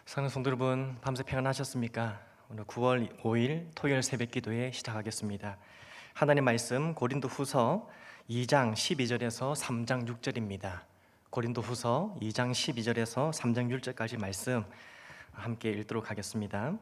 사랑하는 성도 여러분, 밤새 평안하셨습니까? 오늘 9월 5일 토요일 새벽 기도회 시작하겠습니다. 하나님 말씀 고린도후서 2장 12절에서 3장 6절입니다. 고린도후서 2장 12절에서 3장 6절까지 말씀 함께 읽도록 하겠습니다.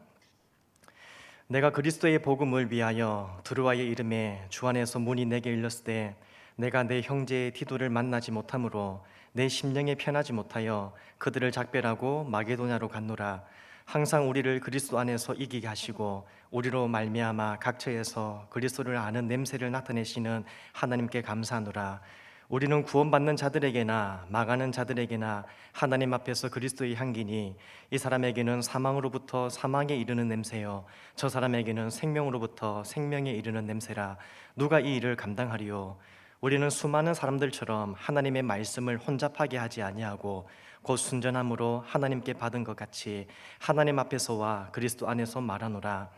내가 그리스도의 복음을 위하여 드로아의 이름에 주 안에서 문이 내게 열렸을 때 내가 내 형제 디도를 만나지 못하므로 내 심령에 편하지 못하여 그들을 작별하고 마게도냐로 갔노라. 항상 우리를 그리스도 안에서 이기게 하시고 우리로 말미암아 각처에서 그리스도를 아는 냄새를 나타내시는 하나님께 감사하노라. 우리는 구원받는 자들에게나 망하는 자들에게나 하나님 앞에서 그리스도의 향기니 이 사람에게는 사망으로부터 사망에 이르는 냄새요 저 사람에게는 생명으로부터 생명에 이르는 냄새라. 누가 이 일을 감당하리요? 우리는 수많은 사람들처럼 하나님의 말씀을 혼잡하게 하지 아니하고 곧 순전함으로 하나님께 받은 것 같이 하나님 앞에서와 그리스도 안에서 말하노라.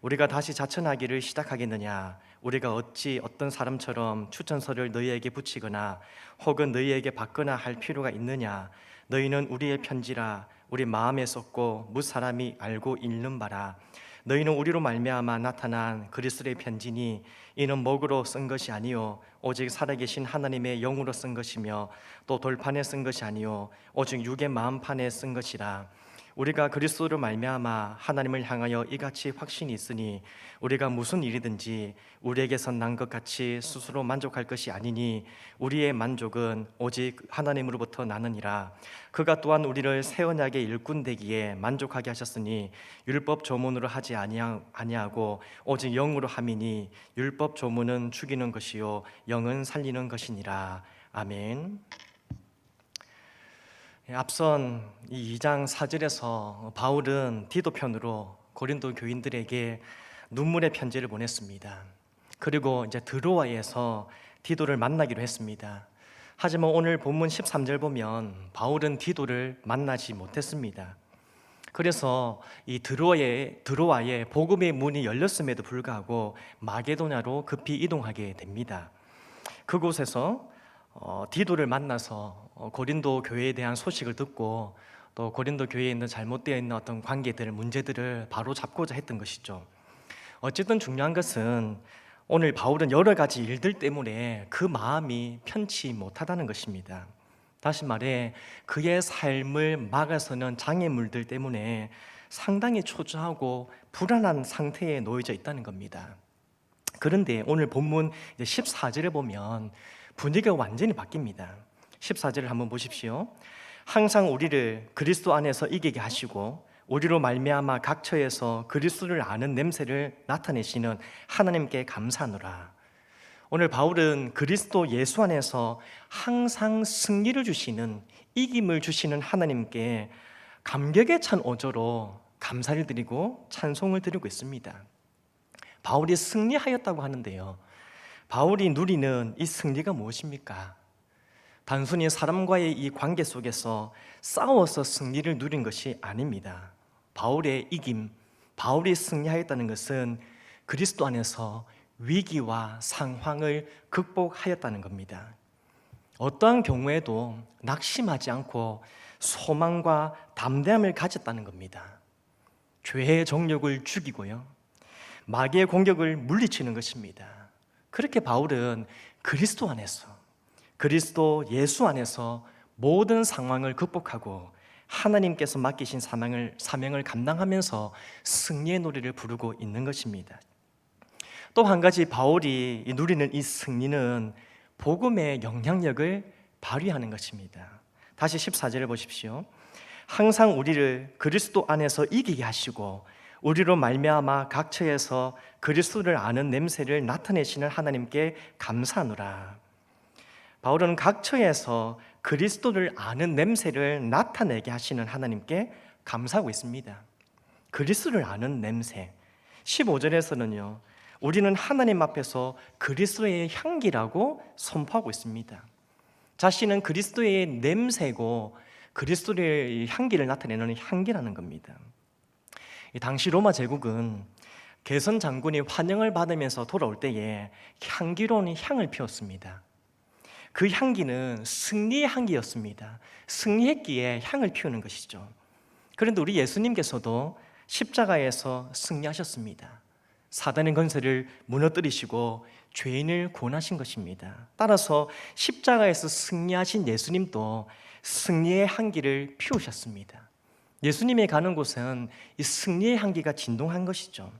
우리가 다시 자천하기를 시작하겠느냐? 우리가 어찌 어떤 사람처럼 추천서를 너희에게 붙이거나 혹은 너희에게 받거나 할 필요가 있느냐? 너희는 우리의 편지라 우리 마음에 썼고 무사람이 알고 읽는 바라. 너희는 우리로 말미암아 나타난 그리스도의 편지니 이는 목으로 쓴 것이 아니요 오직 살아계신 하나님의 영으로 쓴 것이며 또 돌판에 쓴 것이 아니요 오직 육의 마음판에 쓴 것이라. 우리가 그리스도로 말미암아 하나님을 향하여 이같이 확신이 있으니 우리가 무슨 일이든지 우리에게서 난 것 같이 스스로 만족할 것이 아니니 우리의 만족은 오직 하나님으로부터 나느니라. 그가 또한 우리를 새 언약의 일꾼 되기에 만족하게 하셨으니 율법 조문으로 하지 아니하고 오직 영으로 함이니 율법 조문은 죽이는 것이요 영은 살리는 것이니라. 아멘. 앞선 이 2장 4절에서 바울은 디도 편으로 고린도 교인들에게 눈물의 편지를 보냈습니다. 그리고 이제 드로아에서 디도를 만나기로 했습니다. 하지만 오늘 본문 13절 보면 바울은 디도를 만나지 못했습니다. 그래서 이 드로아의 복음의 문이 열렸음에도 불구하고 마게도냐로 급히 이동하게 됩니다. 그곳에서 디도를 만나서 고린도 교회에 대한 소식을 듣고 또 고린도 교회에 있는 잘못되어 있는 어떤 관계들, 문제들을 바로 잡고자 했던 것이죠. 어쨌든 중요한 것은 오늘 바울은 여러 가지 일들 때문에 그 마음이 편치 못하다는 것입니다. 다시 말해 그의 삶을 막아서는 장애물들 때문에 상당히 초조하고 불안한 상태에 놓여져 있다는 겁니다. 그런데 오늘 본문 14절에 보면 분위기가 완전히 바뀝니다. 14절을 한번 보십시오. 항상 우리를 그리스도 안에서 이기게 하시고 우리로 말미암아 각처에서 그리스도를 아는 냄새를 나타내시는 하나님께 감사하노라. 오늘 바울은 그리스도 예수 안에서 항상 승리를 주시는, 이김을 주시는 하나님께 감격에 찬 어조로 감사를 드리고 찬송을 드리고 있습니다. 바울이 승리하였다고 하는데요, 바울이 누리는 이 승리가 무엇입니까? 단순히 사람과의 이 관계 속에서 싸워서 승리를 누린 것이 아닙니다. 바울의 이김, 바울이 승리하였다는 것은 그리스도 안에서 위기와 상황을 극복하였다는 겁니다. 어떠한 경우에도 낙심하지 않고 소망과 담대함을 가졌다는 겁니다. 죄의 정욕을 죽이고요, 마귀의 공격을 물리치는 것입니다. 그렇게 바울은 그리스도 안에서, 그리스도 예수 안에서 모든 상황을 극복하고 하나님께서 맡기신 사명을 감당하면서 승리의 노래를 부르고 있는 것입니다. 또 한 가지 바울이 누리는 이 승리는 복음의 영향력을 발휘하는 것입니다. 다시 14절을 보십시오. 항상 우리를 그리스도 안에서 이기게 하시고 우리로 말미암아 각처에서 그리스도를 아는 냄새를 나타내시는 하나님께 감사하노라. 바울은 각처에서 그리스도를 아는 냄새를 나타내게 하시는 하나님께 감사하고 있습니다. 그리스도를 아는 냄새. 15절에서는요, 우리는 하나님 앞에서 그리스도의 향기라고 선포하고 있습니다. 자신은 그리스도의 냄새고 그리스도의 향기를 나타내는 향기라는 겁니다. 당시 로마 제국은 개선 장군이 환영을 받으면서 돌아올 때에 향기로운 향을 피웠습니다. 그 향기는 승리의 향기였습니다. 승리했기에 향을 피우는 것이죠. 그런데 우리 예수님께서도 십자가에서 승리하셨습니다. 사단의 권세를 무너뜨리시고 죄인을 구원하신 것입니다. 따라서 십자가에서 승리하신 예수님도 승리의 향기를 피우셨습니다. 예수님이 가는 곳은 이 승리의 향기가 진동한 것이죠.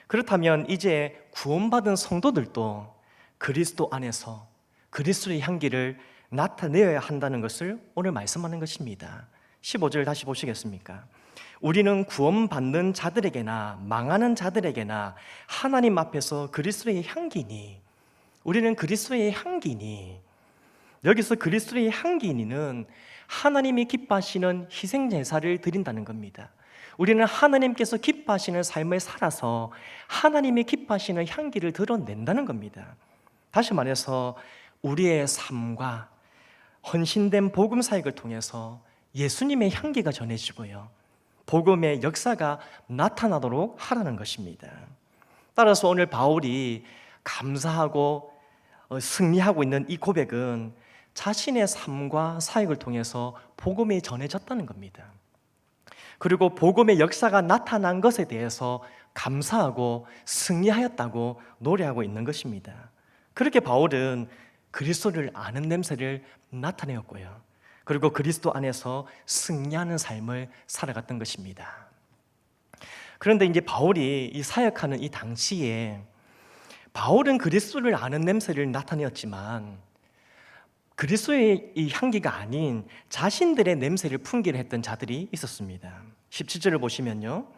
그렇다면 이제 구원받은 성도들도 그리스도 안에서 그리스도의 향기를 나타내어야 한다는 것을 오늘 말씀하는 것입니다. 15절 다시 보시겠습니까? 우리는 구원받는 자들에게나 망하는 자들에게나 하나님 앞에서 그리스도의 향기니, 우리는 그리스도의 향기니, 여기서 그리스도의 향기니는 하나님이 기뻐하시는 희생 제사를 드린다는 겁니다. 우리는 하나님께서 기뻐하시는 삶을 살아서 하나님이 기뻐하시는 향기를 드러낸다는 겁니다. 다시 말해서 우리의 삶과 헌신된 복음 사역을 통해서 예수님의 향기가 전해지고요, 복음의 역사가 나타나도록 하라는 것입니다. 따라서 오늘 바울이 감사하고 승리하고 있는 이 고백은 자신의 삶과 사역을 통해서 복음이 전해졌다는 겁니다. 그리고 복음의 역사가 나타난 것에 대해서 감사하고 승리하였다고 노래하고 있는 것입니다. 그렇게 바울은 그리스도를 아는 냄새를 나타내었고요, 그리고 그리스도 안에서 승리하는 삶을 살아갔던 것입니다. 그런데 이제 바울이 이 사역하는 이 당시에 바울은 그리스도를 아는 냄새를 나타내었지만 그리스도의 이 향기가 아닌 자신들의 냄새를 풍기려 했던 자들이 있었습니다. 17절을 보시면요,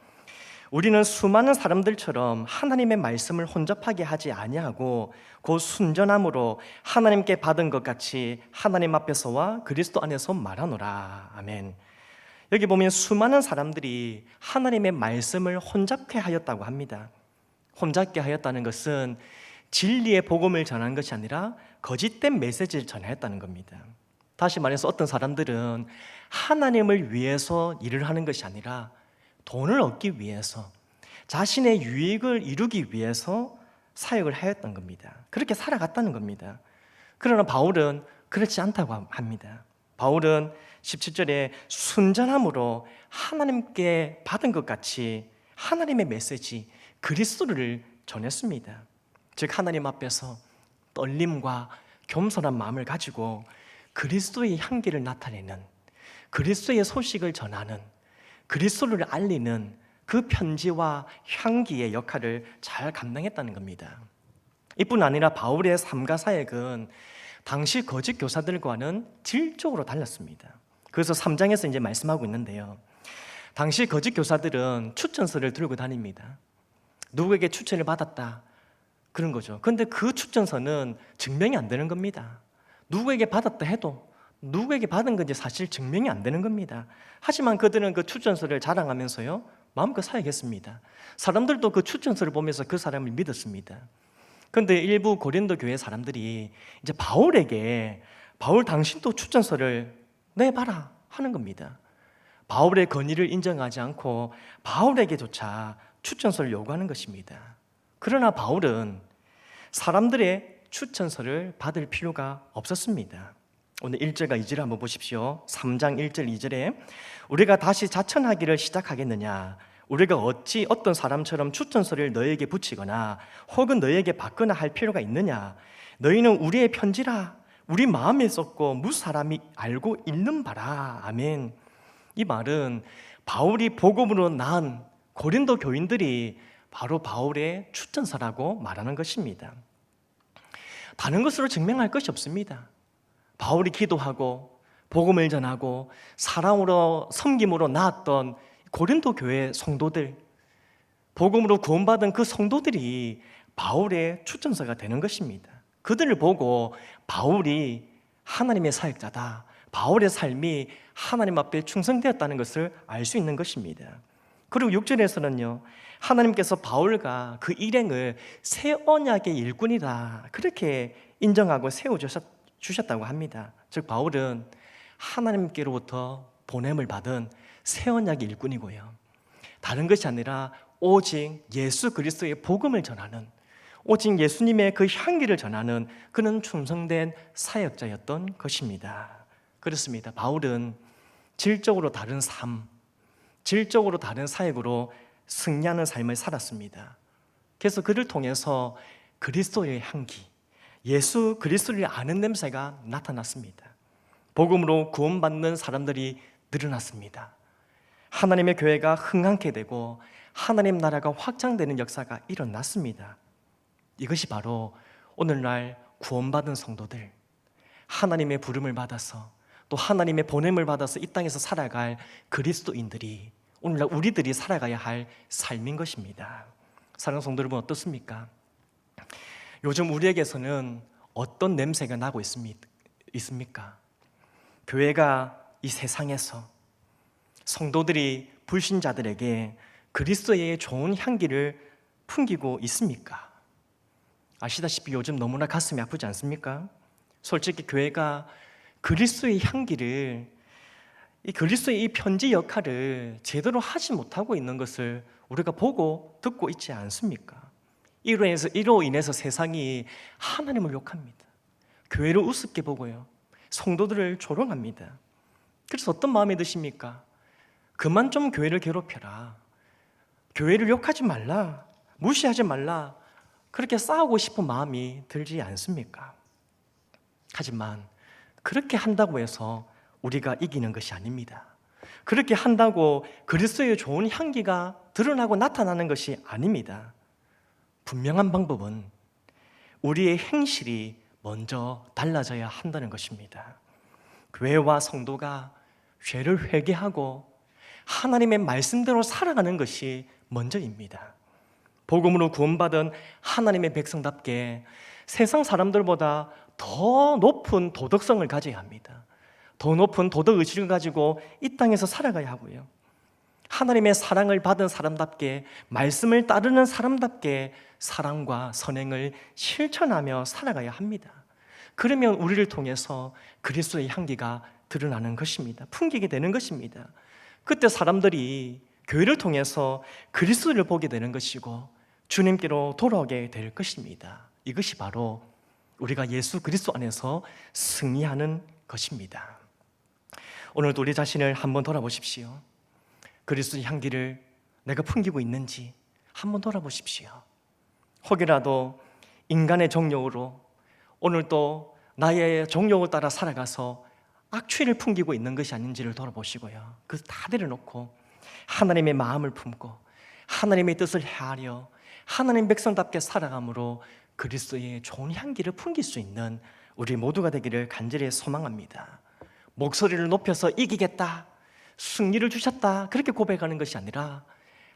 우리는 수많은 사람들처럼 하나님의 말씀을 혼잡하게 하지 아니하고 곧 순전함으로 하나님께 받은 것 같이 하나님 앞에서와 그리스도 안에서 말하노라. 아멘. 여기 보면 수많은 사람들이 하나님의 말씀을 혼잡케 하였다고 합니다. 혼잡게 하였다는 것은 진리의 복음을 전한 것이 아니라 거짓된 메시지를 전하였다는 겁니다. 다시 말해서 어떤 사람들은 하나님을 위해서 일을 하는 것이 아니라 돈을 얻기 위해서, 자신의 유익을 이루기 위해서 사역을 하였던 겁니다. 그렇게 살아갔다는 겁니다. 그러나 바울은 그렇지 않다고 합니다. 바울은 17절에 순전함으로 하나님께 받은 것 같이 하나님의 메시지, 그리스도를 전했습니다. 즉 하나님 앞에서 떨림과 겸손한 마음을 가지고 그리스도의 향기를 나타내는, 그리스도의 소식을 전하는, 그리스도를 알리는 그 편지와 향기의 역할을 잘 감당했다는 겁니다. 이뿐 아니라 바울의 삶과 사역은 당시 거짓 교사들과는 질적으로 달랐습니다. 그래서 3장에서 이제 말씀하고 있는데요, 당시 거짓 교사들은 추천서를 들고 다닙니다. 누구에게 추천을 받았다 그런 거죠. 그런데 그 추천서는 증명이 안 되는 겁니다. 누구에게 받았다 해도 누구에게 받은 건지 사실 증명이 안 되는 겁니다. 하지만 그들은 그 추천서를 자랑하면서요, 마음껏 사역했습니다. 사람들도 그 추천서를 보면서 그 사람을 믿었습니다. 그런데 일부 고린도 교회 사람들이 이제 바울에게 바울 당신도 추천서를 내봐라 하는 겁니다. 바울의 권위를 인정하지 않고 바울에게조차 추천서를 요구하는 것입니다. 그러나 바울은 사람들의 추천서를 받을 필요가 없었습니다. 오늘 1절과 2절을 한번 보십시오. 3장 1절 2절에 우리가 다시 자천하기를 시작하겠느냐, 우리가 어찌 어떤 사람처럼 추천서를 너에게 붙이거나 혹은 너에게 받거나 할 필요가 있느냐, 너희는 우리의 편지라 우리 마음에 썼고 무 사람이 알고 읽는 바라. 아멘. 이 말은 바울이 복음으로 낳은 고린도 교인들이 바로 바울의 추천서라고 말하는 것입니다. 다른 것으로 증명할 것이 없습니다. 바울이 기도하고 복음을 전하고 사랑으로 섬김으로 낳았던 고린도 교회 성도들, 복음으로 구원받은 그 성도들이 바울의 추천서가 되는 것입니다. 그들을 보고 바울이 하나님의 사역자다, 바울의 삶이 하나님 앞에 충성되었다는 것을 알 수 있는 것입니다. 그리고 6절에서는요, 하나님께서 바울과 그 일행을 새 언약의 일꾼이다 그렇게 인정하고 세워주셨다고 합니다. 즉 바울은 하나님께로부터 보냄을 받은 새 언약의 일꾼이고요, 다른 것이 아니라 오직 예수 그리스도의 복음을 전하는, 오직 예수님의 그 향기를 전하는 그는 충성된 사역자였던 것입니다. 그렇습니다. 바울은 질적으로 다른 삶, 질적으로 다른 사역으로 승리하는 삶을 살았습니다. 그래서 그를 통해서 그리스도의 향기, 예수 그리스도를 아는 냄새가 나타났습니다. 복음으로 구원받는 사람들이 늘어났습니다. 하나님의 교회가 흥황케 되고 하나님 나라가 확장되는 역사가 일어났습니다. 이것이 바로 오늘날 구원받은 성도들, 하나님의 부름을 받아서 또 하나님의 보냄을 받아서 이 땅에서 살아갈 그리스도인들이 오늘날 우리들이 살아가야 할 삶인 것입니다. 사랑하는 성도 여러분, 어떻습니까? 요즘 우리에게서는 어떤 냄새가 나고 있습니까? 교회가 이 세상에서 성도들이 불신자들에게 그리스도의 좋은 향기를 풍기고 있습니까? 아시다시피 요즘 너무나 가슴이 아프지 않습니까? 솔직히 교회가 그리스도의 향기를, 이 그리스도의 이 편지 역할을 제대로 하지 못하고 있는 것을 우리가 보고 듣고 있지 않습니까? 이로 인해서 세상이 하나님을 욕합니다. 교회를 우습게 보고요, 성도들을 조롱합니다. 그래서 어떤 마음이 드십니까? 그만 좀 교회를 괴롭혀라, 교회를 욕하지 말라, 무시하지 말라, 그렇게 싸우고 싶은 마음이 들지 않습니까? 하지만 그렇게 한다고 해서 우리가 이기는 것이 아닙니다. 그렇게 한다고 그리스도의 좋은 향기가 드러나고 나타나는 것이 아닙니다. 분명한 방법은 우리의 행실이 먼저 달라져야 한다는 것입니다. 교회와 성도가 죄를 회개하고 하나님의 말씀대로 살아가는 것이 먼저입니다. 복음으로 구원받은 하나님의 백성답게 세상 사람들보다 더 높은 도덕성을 가져야 합니다. 더 높은 도덕의식을 가지고 이 땅에서 살아가야 하고요, 하나님의 사랑을 받은 사람답게, 말씀을 따르는 사람답게 사랑과 선행을 실천하며 살아가야 합니다. 그러면 우리를 통해서 그리스도의 향기가 드러나는 것입니다. 풍기게 되는 것입니다. 그때 사람들이 교회를 통해서 그리스도를 보게 되는 것이고 주님께로 돌아오게 될 것입니다. 이것이 바로 우리가 예수 그리스도 안에서 승리하는 것입니다. 오늘도 우리 자신을 한번 돌아보십시오. 그리스도의 향기를 내가 풍기고 있는지 한번 돌아보십시오. 혹이라도 인간의 정욕으로 오늘도 나의 정욕을 따라 살아가서 악취를 풍기고 있는 것이 아닌지를 돌아보시고요, 그것을 다 내려놓고 하나님의 마음을 품고 하나님의 뜻을 헤아려 하나님 백성답게 살아감으로 그리스도의 좋은 향기를 풍길 수 있는 우리 모두가 되기를 간절히 소망합니다. 목소리를 높여서 이기겠다, 승리를 주셨다, 그렇게 고백하는 것이 아니라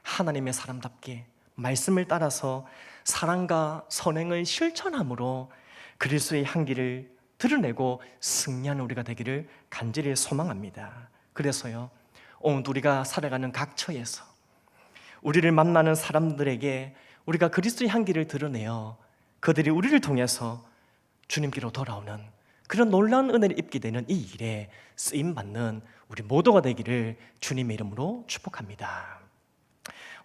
하나님의 사람답게 말씀을 따라서 사랑과 선행을 실천함으로 그리스도의 향기를 드러내고 승리하는 우리가 되기를 간절히 소망합니다. 그래서요, 오늘 우리가 살아가는 각 처에서 우리를 만나는 사람들에게 우리가 그리스도의 향기를 드러내어 그들이 우리를 통해서 주님께로 돌아오는 그런 놀라운 은혜를 입게 되는 이 일에 쓰임받는 우리 모두가 되기를 주님의 이름으로 축복합니다.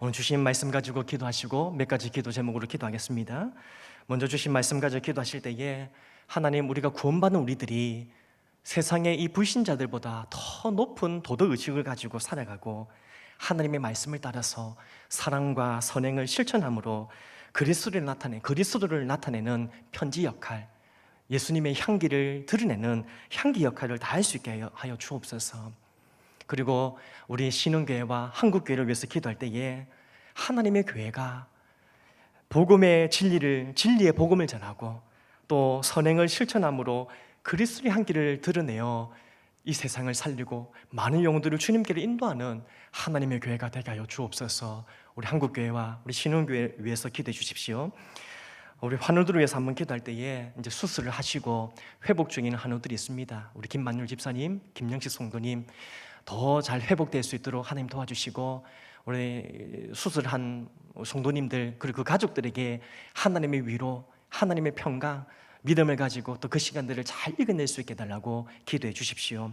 오늘 주신 말씀 가지고 기도하시고 몇 가지 기도 제목으로 기도하겠습니다. 먼저 주신 말씀 가지고 기도하실 때에 하나님, 우리가 구원받은 우리들이 세상의 이 불신자들보다 더 높은 도덕의식을 가지고 살아가고 하나님의 말씀을 따라서 사랑과 선행을 실천함으로 그리스도를 나타내는 편지 역할, 예수님의 향기를 드러내는 향기 역할을 다할 수 있게 하여 주옵소서. 그리고 우리 신흥교회와 한국교회를 위해서 기도할 때에 하나님의 교회가 복음의 진리의 복음을 전하고 또 선행을 실천함으로 그리스도의 향기를 드러내어 이 세상을 살리고 많은 영혼들을 주님께로 인도하는 하나님의 교회가 되게 하여 주옵소서. 우리 한국교회와 우리 신흥교회 위해서 기도해 주십시오. 우리 환우들을 위해서 한번 기도할 때에 이제 수술을 하시고 회복 중인 환우들이 있습니다. 우리 김만율 집사님, 김영식 성도님 더 잘 회복될 수 있도록 하나님 도와주시고, 우리 수술한 성도님들 그리고 그 가족들에게 하나님의 위로, 하나님의 평강, 믿음을 가지고 또 그 시간들을 잘 이겨낼 수 있게 해달라고 기도해 주십시오.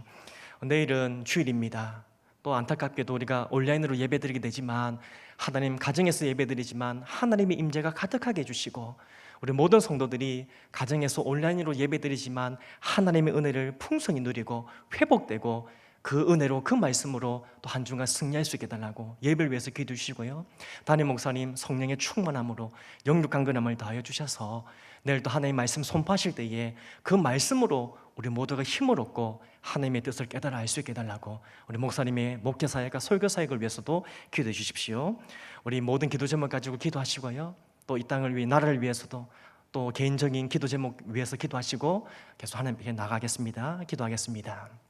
내일은 주일입니다. 또 안타깝게도 우리가 온라인으로 예배드리게 되지만 하나님 가정에서 예배드리지만 하나님의 임재가 가득하게 해주시고 우리 모든 성도들이 가정에서 온라인으로 예배드리지만 하나님의 은혜를 풍성히 누리고 회복되고 그 은혜로 그 말씀으로 또 한 주간 승리할 수 있게 달라고 예배를 위해서 기도해 주시고요. 담임 목사님 성령의 충만함으로 영육 강건함을 더하여 주셔서 내일 또 하나님의 말씀 선포하실 때에 그 말씀으로 우리 모두가 힘을 얻고 하나님의 뜻을 깨달아 알 수 있게 달라고 우리 목사님의 목회 사역과 설교 사역을 위해서도 기도해 주십시오. 우리 모든 기도 제목 가지고 기도하시고요. 또 이 땅을 위해 나라를 위해서도 또 개인적인 기도 제목 위해서 기도하시고 계속 하나님께 나가겠습니다. 기도하겠습니다.